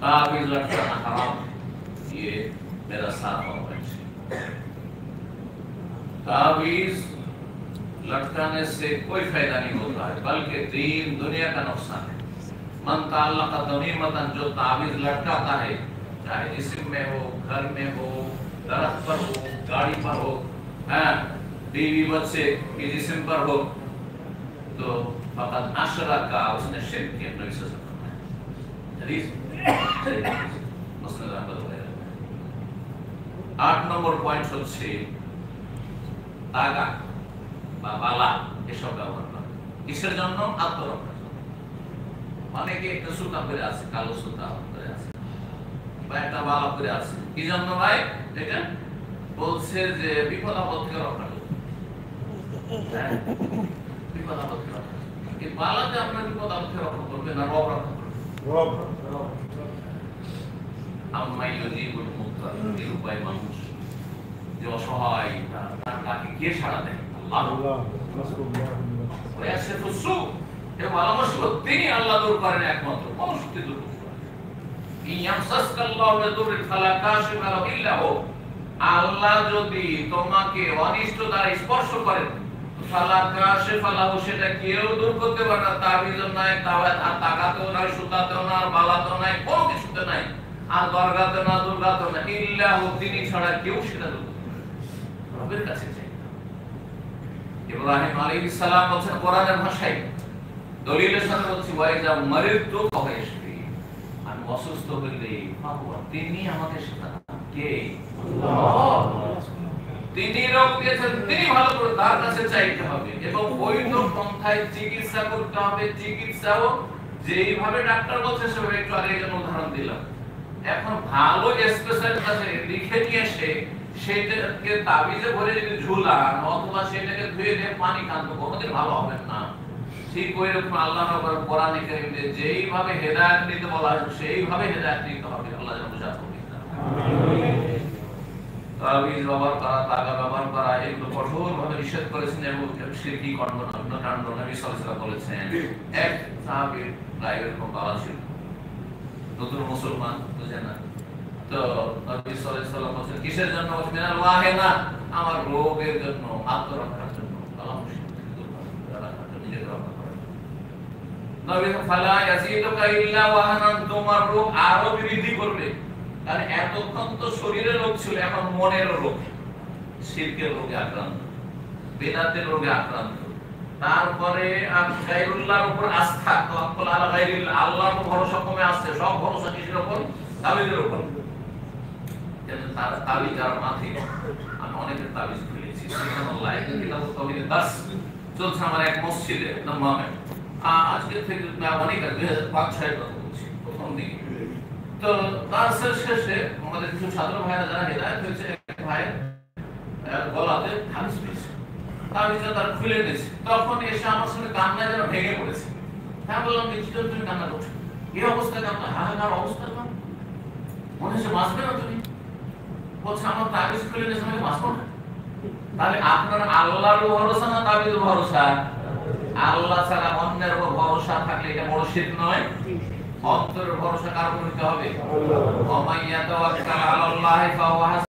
तावीज़ लटकाना हराम, ये मेरा साथ होगा। तावीज़ लटकाने से कोई फायदा नहीं होता है, बल्कि दीन दुनिया का नुकसान है। मन ताल्लक़ तमीमतन, जो तावीज़ लटकाता है, चाहे जिस्म में हो, घर में हो, दरख्त पर हो, गाड़ी पर हो, बीवी बच्चे के जिस्म पर हो, तो फक़त अशरका, उसने शिर्क किया। नबी सल्लल्लाहु अलैहि वसल्लम हदीस मुस्लिम रहमतुल्लाह। 8 নম্বর পয়েন্ট হচ্ছে তাগা বা বালা এসব ব্যবহার করা। কিসের জন্য? আত্মরক্ষার জন্য। অনেকে একটা সুতা পরে আছে, কালো সুতা পরে আছে বা একটা বালা পরে আছে, কি জন্য ভাই? এটা বলছে যে বিপদ আপদ থেকে রক্ষা করবে। বিপদ আপদ থেকে রক্ষা করবে। এই বালাতে আপনার বিপদ আপদ থেকে রক্ষা করবে না রব রক্ষা করবে? রব। আম্মাই ইউজিবুল মুত্তার, এই উপায় মানুষ যে অসহায়, তাকে কে সাড়া দেয়? আল্লাহ। তিনি আল্লাহ দূর করেন একমাত্র, কোন শক্তি দূর করতে পারে? আল্লাহ যদি তোমাকে অনিষ্ট দ্বারা স্পর্শ করেন, সেটা কেউ দূর করতে পারে না। তাবিজ নাই, তাকাতেও নাই, সুতাতেও না, বালাতেও নাই, কোনো কিছুতে নাই, আর দরগাতে না, দুর্গাতেও না, ইল্লাহু, তিনি ছাড়া কেউ সেটা দূর করতে পারে না। রবের কাছে চাই। ইব্রাহিম আলাইহিস সালাম বলেন কোরআনের ভাষায়, দলিলের সাথে বলছি, ওয়াইজা মারিদতু ফায়াশফি, আমি অসুস্থ হইলে তিনি আমাকে শেফা দেন। কে? আল্লাহ। তিনি রোগ দিয়েছেন, তিনি ভালো করে, তার কাছে চাইতে হবে এবং বৈধ পন্থায় চিকিৎসা করতে হবে। চিকিৎসাও যেইভাবে ডাক্তার বলছে সেভাবে। একটু আগে একটা উদাহরণ দিলাম। এখন ভালো স্পেশালিস্ট কাছে লিখে নিয়ে এসে সেটাকে তাবিজে ভরে যদি ঝুলান অথবা সেটাকে ধুয়ে দিয়ে পানি খান, তো কোনোদিন ভালো হবে না। ঠিক ওইরকম আল্লাহ কোরআনে কারীমে যেইভাবে হেদায়েত নিতে বলা হয়েছে সেইভাবে হেদায়েত নিতে হবে। আল্লাহ যেন বুঝাতে হবে। তাবিজ ব্যবহার করা, তাগা ব্যবহার করা, এগুলো কঠোরভাবে নিষেধ করেছেন এবং শিরকি কর্মকাণ্ড নবী সাল্লাল্লাহু আলাইহি ওয়াসাল্লাম বলেছেন। এক সাহাবীর গায়ে এরকম বালা ছিল, নতুন মুসলমান, বুঝে না, তো নবী সাল্লাল্লাহু আলাইহি ওয়াসাল্লাম বলেছেন কিসের জন্য? মিনাল ওয়াহিনা, আমার রোগের জন্য, আত্মরক্ষার জন্য, আল্লাহ নিজেকে রক্ষা করার জন্য। নবী ফালা ইয়াজিদুকা ইল্লা ওয়াহানান, তোমার রোগ আরো বৃদ্ধি করবে। কারণ এতক্ষণ তো শরীরের রোগ ছিল, এখন মনের রোগ, শিরকের রোগে আক্রান্ত, বিদআতের রোগে আক্রান্ত। তারপরে গায়রুল্লাহর উপর আস্থা, তাওয়াক্কুল আলা গায়রিল্লাহ, আল্লাহর উপর ভরসা কমে আসছে। সব ভরসা কিসের উপর? তাবিজের উপর। তার তাবিজ আর মাথি, আমি অনেকের তাবিজ খুলেছি। সুবহানাল্লাহ, এটা কিতাব তাবিজের দাস চলছে আমার এক মসজিদে নবমে। আজকে থেকে অনেক 2005-6 কথা বলছি, প্রথম দিকে। তো দাসের শেষে আমাদের কিছু ছাত্র ভাইরা যারা হেদায়েত হয়েছে, এক ভাই গলাতে তাবিজ পেয়েছে, তাবিজটা তার খুলে নিয়েছে। তখন এসে আমার সঙ্গে কান্নায় যেন ভেঙে পড়েছে। হ্যাঁ, বললাম কি তুমি কান্না করছো? এই অবস্থায় কান্না, হাহাকার অবস্থা না, মনে হচ্ছে বাঁচবে না তুমি। বলছে আমার তাবিজ খুলে নিয়েছে, আমি বাঁচবো না। তাহলে আপনার আল্লাহর ভরসা না তাবিজের ভরসা? আল্লাহ ছাড়া অন্যের উপর ভরসা থাকলে এটা বড় শিরক নয়? অন্তরের ভরসা কার উপর নিতে হবে? আল্লাহ। ওয়া মান ইয়াতাওয়াক্কাল আলাল্লাহি ফাহুয়া